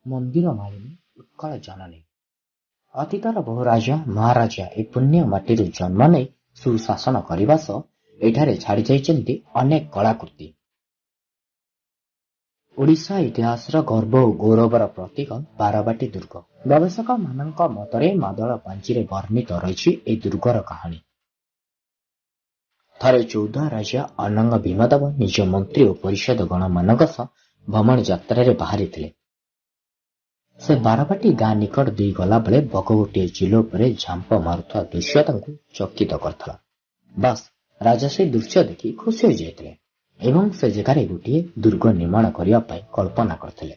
ମନ୍ଦିର ମାଳିନୀ ଉତ୍କଳ ଜନନୀ। ଅତୀତର ବହୁ ରାଜା ମହାରାଜା ଏ ପୁଣ୍ୟ ମାଟିରୁ ଜନ୍ମ ନେଇ ସୁଶାସନ କରିବା ସହ ଏଠାରେ ଛାଡ଼ି ଯାଇଛନ୍ତି ଅନେକ କଳାକୃତି। ଓଡ଼ିଶା ଇତିହାସର ଗର୍ବ ଓ ଗୌରବର ପ୍ରତୀକ ବାରବାଟୀ ଦୁର୍ଗ। ଗବେଷକମାନଙ୍କ ମତରେ ମାଦଳ ପାଞ୍ଜିରେ ବର୍ଣ୍ଣିତ ରହିଛି ଏହି ଦୁର୍ଗର କାହାଣୀ। ଥରେ ଚୌଦ୍ୱା ରାଜା ଅନଙ୍ଗ ଭୀମଦେବ ନିଜ ମନ୍ତ୍ରୀ ଓ ପରିଷଦ ଗଣମାନଙ୍କ ସହ ଭ୍ରମଣ ଯାତ୍ରାରେ ବାହାରିଥିଲେ। ସେ ବାରବାଟୀ ଗାଁ ନିକଟ ଦେଇ ଗଲାବେଳେ ବଗ ଗୋଟିଏ ଚିଲ ଉପରେ ଝାମ୍ପ ମାରୁଥିବା ଦୃଶ୍ୟ ତାଙ୍କୁ ଚକିତ କରିଥିଲା। ବାସ୍ ରାଜା ସେହି ଦୃଶ୍ୟ ଦେଖି ଖୁସି ହୋଇଯାଇଥିଲେ ଏବଂ ସେ ଜାଗାରେ ଗୋଟିଏ ଦୁର୍ଗ ନିର୍ମାଣ କରିବା ପାଇଁ କଳ୍ପନା କରିଥିଲେ।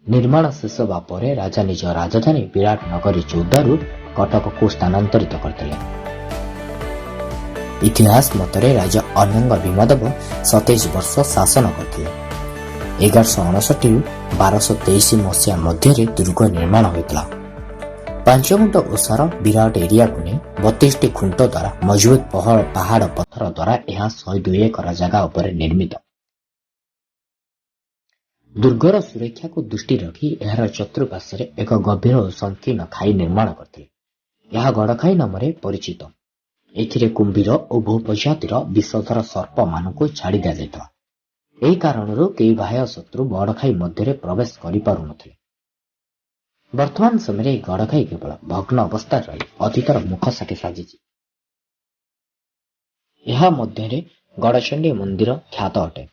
ନିର୍ମାଣ ଶେଷ ହେବା ପରେ ରାଜା ନିଜ ରାଜଧାନୀ ବିରାଟ ନଗରୀ ଚୌଦ୍ୱାରୁ କଟକକୁ ସ୍ଥାନାନ୍ତରିତ କରିଥିଲେ। ଇତିହାସ ମତରେ ରାଜା ଅନଙ୍ଗ ଭୀମଦେବ 27 ବର୍ଷ ଶାସନ କରିଥିଲେ। 1159ରୁ 1223 ମସିହା ମଧ୍ୟରେ ଦୁର୍ଗ ନିର୍ମାଣ ହୋଇଥିଲା। 5 ଗୁଣ୍ଠ ଓସାର ବିରାଟ ଏରିଆକୁ ନେଇ 32ଟି ଖୁଣ୍ଟ ଦ୍ୱାରା ମଜବୁତ ପାହାଡ଼ ପଥର ଦ୍ୱାରା ଏହା 102 ଏକର ଜାଗା ଉପରେ ନିର୍ମିତ। ଦୁର୍ଗର ସୁରକ୍ଷାକୁ ଦୃଷ୍ଟି ରଖି ଏହାର ଚତୁଃପାର୍ଶ୍ୱରେ ଏକ ଗଭୀର ଓ ସଂକୀର୍ଣ୍ଣ ଖାଇ ନିର୍ମାଣ କରିଥିଲେ। ଏହା ଗଡ଼ଖାଇ ନାମରେ ପରିଚିତ। ଏଥିରେ କୁମ୍ଭୀର ଓ ବହୁ ପ୍ରଜାତିର ବିଷଧର ସର୍ପମାନଙ୍କୁ ଛାଡ଼ି ଦିଆଯାଇଥିଲା। ଏହି କାରଣରୁ କେହି ବାହ୍ୟ ଶତ୍ରୁ ଗଡ଼ଖାଇ ମଧ୍ୟରେ ପ୍ରବେଶ କରିପାରୁନଥିଲେ। ବର୍ତ୍ତମାନ ସମୟରେ ଏହି ଗଡ଼ଖାଇ କେବଳ ଭଗ୍ନ ଅବସ୍ଥାରେ ରହି ଅତୀତର ମୁଖ ସାକ୍ଷୀ ସାଜିଛି। ଏହା ମଧ୍ୟରେ ଗଡ଼ଚଣ୍ଡୀ ମନ୍ଦିର ଖ୍ୟାତ ଅଟେ।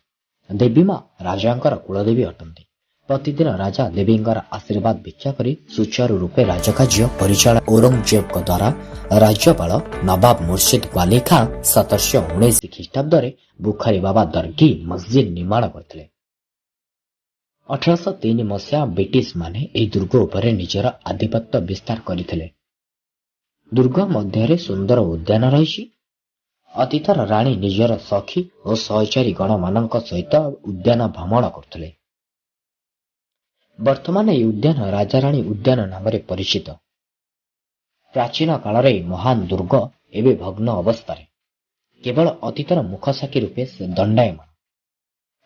ଦେବୀ ମା ରାଜାଙ୍କର କୁଳଦେବୀ ଅଟନ୍ତି। ପ୍ରତିଦିନ ରାଜା ଦେବୀଙ୍କର ଆଶୀର୍ବାଦ ଭିକ୍ଷା କରି ସୁଚାରୁ ରୂପେ ରାଜକାର୍ଯ୍ୟ ପରିଚାଳନା ଔରଙ୍ଗଜେବଙ୍କ ଦ୍ୱାରା ରାଜ୍ୟପାଳ ନବାବ ମୁର୍ଶିଦ ୱାଲି ଖାଁ 1719 ଖ୍ରୀଷ୍ଟାବ୍ଦରେ ବୁଖାରୀ ବାବା ଦରଘି ମସଜିଦ ନିର୍ମାଣ କରିଥିଲେ। 1803 ମସିହା ବ୍ରିଟିଶ ମାନେ ଏହି ଦୁର୍ଗ ଉପରେ ନିଜର ଆଧିପତ୍ୟ ବିସ୍ତାର କରିଥିଲେ। ଦୁର୍ଗ ମଧ୍ୟରେ ସୁନ୍ଦର ଉଦ୍ୟାନ ରହିଛି। ଅତୀତର ରାଣୀ ନିଜର ସଖୀ ଓ ସହଚାରୀ ଗଣମାନଙ୍କ ସହିତ ଉଦ୍ୟାନ ଭ୍ରମଣ କରୁଥିଲେ। ବର୍ତ୍ତମାନ ଏହି ଉଦ୍ୟାନ ରାଜାରାଣୀ ଉଦ୍ୟାନ ନାମରେ ପରିଚିତ। ପ୍ରାଚୀନ କାଳର ଏହି ମହାନ ଦୁର୍ଗ ଏବେ ଭଗ୍ନ ଅବସ୍ଥାରେ। କେବଳ ଅତୀତର ମୁଖ ସାକ୍ଷୀ ରୂପେ ସେ ଦଣ୍ଡାୟମାନ।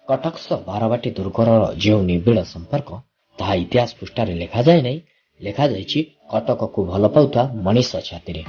କଟକ ସହ ବାରବାଟୀ ଦୁର୍ଗର ଯେଉଁ ନିବିଡ଼ ସମ୍ପର୍କ ତାହା ଇତିହାସ ପୃଷ୍ଠାରେ ଲେଖାଯାଏ ନାହିଁ, ଲେଖାଯାଇଛି କଟକକୁ ଭଲ ପାଉଥିବା ମଣିଷ ଛାତିରେ।